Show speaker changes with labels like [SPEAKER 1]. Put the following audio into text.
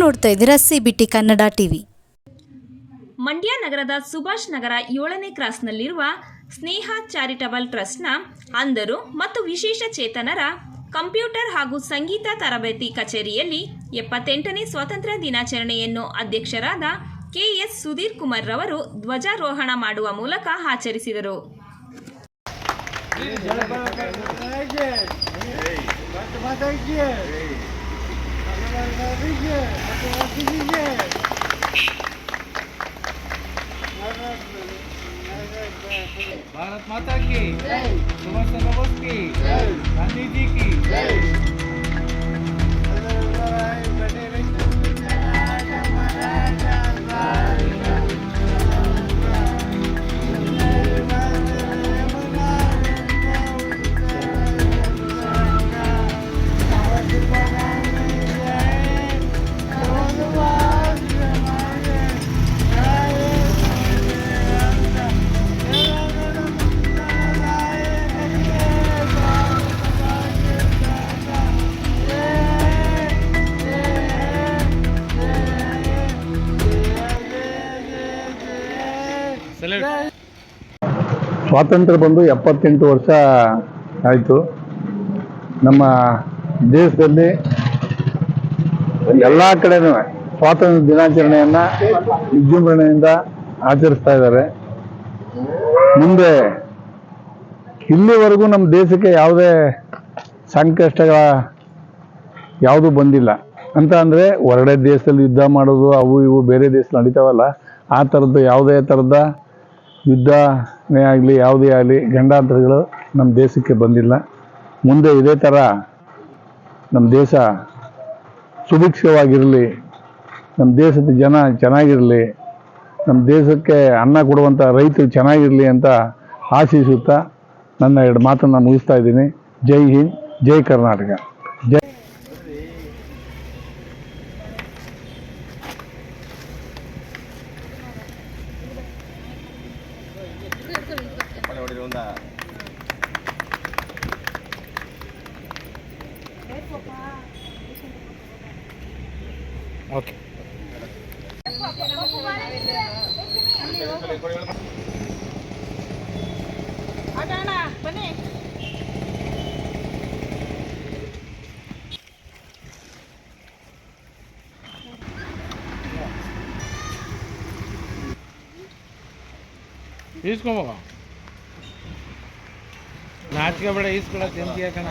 [SPEAKER 1] ನೋಡ್ತಾ ಇದ್ದೀರಾ CBT Kannada TV.
[SPEAKER 2] Mandya ನಗರದ ಸುಭಾಷ್ ನಗರ 7ನೇ ಕ್ರಾಸ್ನಲ್ಲಿರುವ ಸ್ನೇಹ ಚಾರಿಟಬಲ್ ಟ್ರಸ್ಟ್ನ ಅಂಧರು ಮತ್ತು ವಿಶೇಷ ಚೇತನರ ಕಂಪ್ಯೂಟರ್ ಹಾಗೂ ಸಂಗೀತ ತರಬೇತಿ ಕಚೇರಿಯಲ್ಲಿ 78ನೇ ಸ್ವಾತಂತ್ರ್ಯ ದಿನಾಚರಣೆಯನ್ನು ಅಧ್ಯಕ್ಷರಾದ ಕೆಎಸ್ ಸುಧೀರ್ ಕುಮಾರ್ ರವರು ಧ್ವಜಾರೋಹಣ ಮಾಡುವ ಮೂಲಕ ಆಚರಿಸಿದರು.
[SPEAKER 3] भारत माता की जय, सुभाष चंद्र बोस की जय, गांधी जी की जय।
[SPEAKER 4] ಸ್ವಾತಂತ್ರ್ಯ ಬಂದು 78 ವರ್ಷ ಆಯಿತು. ನಮ್ಮ ದೇಶದಲ್ಲಿ ಎಲ್ಲ ಕಡೆನೂ ಸ್ವಾತಂತ್ರ್ಯ ದಿನಾಚರಣೆಯನ್ನು ವಿಜೃಂಭಣೆಯಿಂದ ಆಚರಿಸ್ತಾ ಇದ್ದಾರೆ. ಮುಂದೆ ಇಲ್ಲಿವರೆಗೂ ನಮ್ಮ ದೇಶಕ್ಕೆ ಯಾವುದೇ ಸಂಕಷ್ಟಗಳ ಯಾವುದೂ ಬಂದಿಲ್ಲ ಅಂತ ಅಂದರೆ, ಹೊರಗಡೆ ದೇಶದಲ್ಲಿ ಯುದ್ಧ ಮಾಡೋದು ಅವು ಇವು ಬೇರೆ ದೇಶದಲ್ಲಿ ನಡೀತಾವಲ್ಲ, ಆ ಥರದ್ದು ಯಾವುದೇ ಥರದ ಯುದ್ಧನೇ ಆಗಲಿ ಯಾವುದೇ ಆಗಲಿ ಗಂಡಾಂತರಗಳು ನಮ್ಮ ದೇಶಕ್ಕೆ ಬಂದಿಲ್ಲ. ಮುಂದೆ ಇದೇ ಥರ ನಮ್ಮ ದೇಶ ಸುಭಿಕ್ಷವಾಗಿರಲಿ, ನಮ್ಮ ದೇಶದ ಜನ ಚೆನ್ನಾಗಿರಲಿ, ನಮ್ಮ ದೇಶಕ್ಕೆ ಅನ್ನ ಕೊಡುವಂಥ ರೈತರು ಚೆನ್ನಾಗಿರಲಿ ಅಂತ ಆಶಿಸುತ್ತಾ ನನ್ನ 2 ಮಾತನ್ನು ಮುಗಿಸ್ತಾ ಇದ್ದೀನಿ. ಜೈ ಹಿಂದ್, ಜೈ ಕರ್ನಾಟಕ, ಜೈ.
[SPEAKER 3] ಓಕೆ. ಈಸ್ಕೊಂಬ ನಾಚಿಕೆ ಬೇಡ, ಈಸ್ಕೊಳಕ್ಕೆ ಎಂತ ಯಾಕಣ